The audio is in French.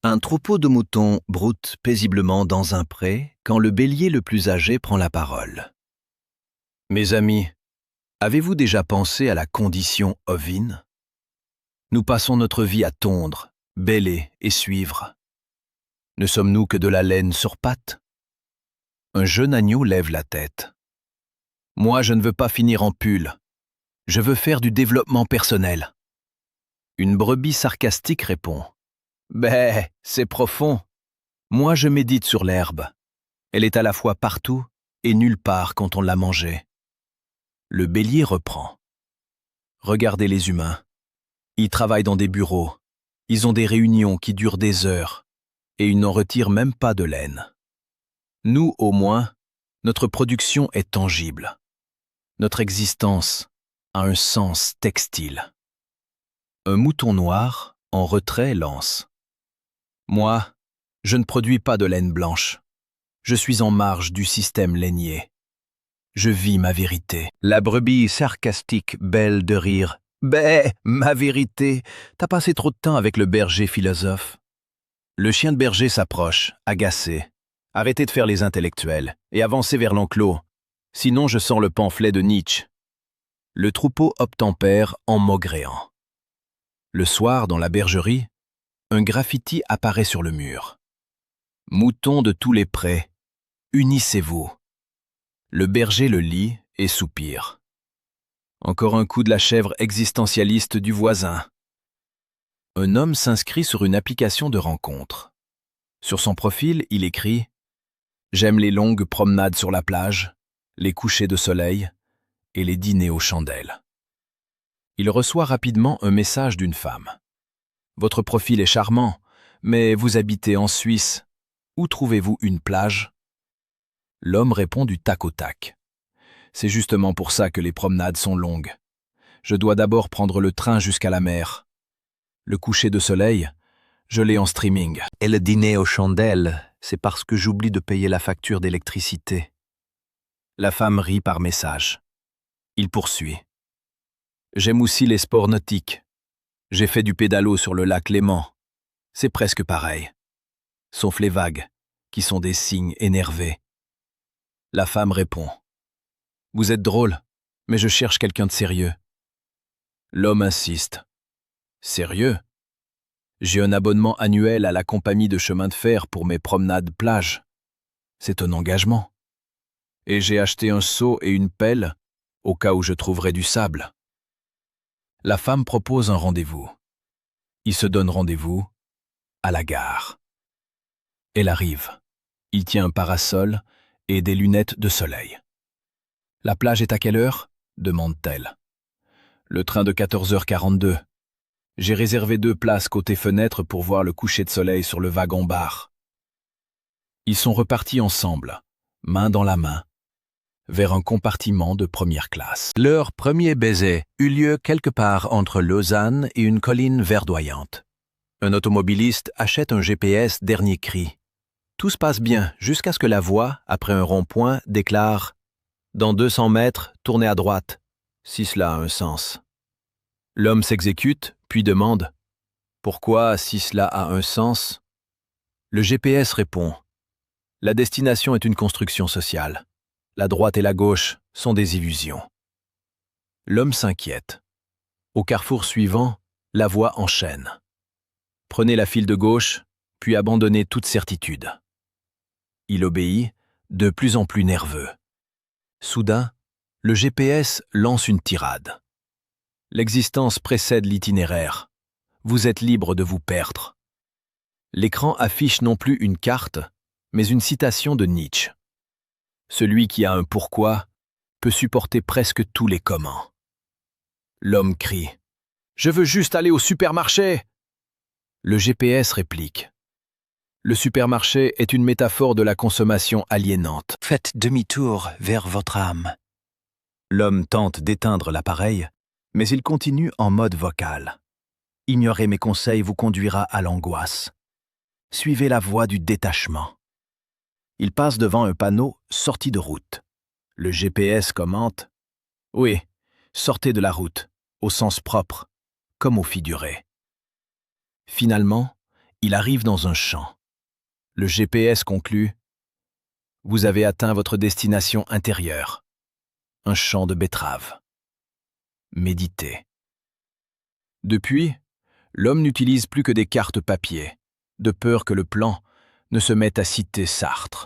Un troupeau de moutons broute paisiblement dans un pré quand le bélier le plus âgé prend la parole. Mes amis, avez-vous déjà pensé à la condition ovine? Nous passons notre vie à tondre, bêler et suivre. Ne sommes-nous que de la laine sur pattes? Un jeune agneau lève la tête. Moi, je ne veux pas finir en pull. Je veux faire du développement personnel. Une brebis sarcastique répond. Ben, c'est profond. Moi, je médite sur l'herbe. Elle est à la fois partout et nulle part quand on l'a mangée. Le bélier reprend. Regardez les humains. Ils travaillent dans des bureaux. Ils ont des réunions qui durent des heures. Et ils n'en retirent même pas de laine. Nous, au moins, notre production est tangible. Notre existence a un sens textile. Un mouton noir, en retrait, lance. Moi, je ne produis pas de laine blanche. Je suis en marge du système lainier. Je vis ma vérité. La brebis sarcastique bêle de rire. Ben, ma vérité, t'as passé trop de temps avec le berger philosophe. Le chien de berger s'approche, agacé. Arrêtez de faire les intellectuels et avancez vers l'enclos. Sinon, je sors le pamphlet de Nietzsche. Le troupeau obtempère en maugréant. Le soir, dans la bergerie, un graffiti apparaît sur le mur. Moutons de tous les prés, unissez-vous. Le berger le lit et soupire. Encore un coup de la chèvre existentialiste du voisin. Un homme s'inscrit sur une application de rencontre. Sur son profil, il écrit « J'aime les longues promenades sur la plage, les couchers de soleil et les dîners aux chandelles. » Il reçoit rapidement un message d'une femme. « Votre profil est charmant, mais vous habitez en Suisse. Où trouvez-vous une plage ?» L'homme répond du tac au tac. « C'est justement pour ça que les promenades sont longues. Je dois d'abord prendre le train jusqu'à la mer. Le coucher de soleil, je l'ai en streaming. Et le dîner aux chandelles, c'est parce que j'oublie de payer la facture d'électricité. » La femme rit par message. Il poursuit. « J'aime aussi les sports nautiques. J'ai fait du pédalo sur le lac Léman. C'est presque pareil. Sauf les vagues, qui sont des cygnes énervés. » La femme répond. « Vous êtes drôle, mais je cherche quelqu'un de sérieux. » L'homme insiste. « Sérieux? J'ai un abonnement annuel à la compagnie de chemin de fer pour mes promenades plage. C'est un engagement. Et j'ai acheté un seau et une pelle au cas où je trouverais du sable. » La femme propose un rendez-vous. Il se donne rendez-vous à la gare. Elle arrive. Il tient un parasol et des lunettes de soleil. « La plage est à quelle heure ?» demande-t-elle. « Le train de 14h42. J'ai réservé 2 places côté fenêtre pour voir le coucher de soleil sur le wagon-bar. » Ils sont repartis ensemble, main dans la main, vers un compartiment de première classe. Leur premier baiser eut lieu quelque part entre Lausanne et une colline verdoyante. Un automobiliste achète un GPS dernier cri. Tout se passe bien jusqu'à ce que la voix, après un rond-point, déclare « Dans 200 mètres, tournez à droite, si cela a un sens. » L'homme s'exécute, puis demande « Pourquoi, si cela a un sens ?» Le GPS répond « La destination est une construction sociale. La droite et la gauche sont des illusions. » L'homme s'inquiète. Au carrefour suivant, la voix enchaîne. Prenez la file de gauche, puis abandonnez toute certitude. Il obéit, de plus en plus nerveux. Soudain, le GPS lance une tirade. L'existence précède l'itinéraire. Vous êtes libre de vous perdre. L'écran affiche non plus une carte, mais une citation de Nietzsche. Celui qui a un pourquoi peut supporter presque tous les comment. L'homme crie « Je veux juste aller au supermarché !» Le GPS réplique « Le supermarché est une métaphore de la consommation aliénante. Faites demi-tour vers votre âme. » L'homme tente d'éteindre l'appareil, mais il continue en mode vocal. « Ignorer mes conseils vous conduira à l'angoisse. Suivez la voie du détachement. » Il passe devant un panneau « Sortie de route ». Le GPS commente « Oui, sortez de la route, au sens propre, comme au figuré. » Finalement, Il arrive dans un champ. Le GPS conclut « Vous avez atteint votre destination intérieure. Un champ de betteraves. Méditez. » Depuis, l'homme n'utilise plus que des cartes papier, de peur que le plan ne se mette à citer Sartre.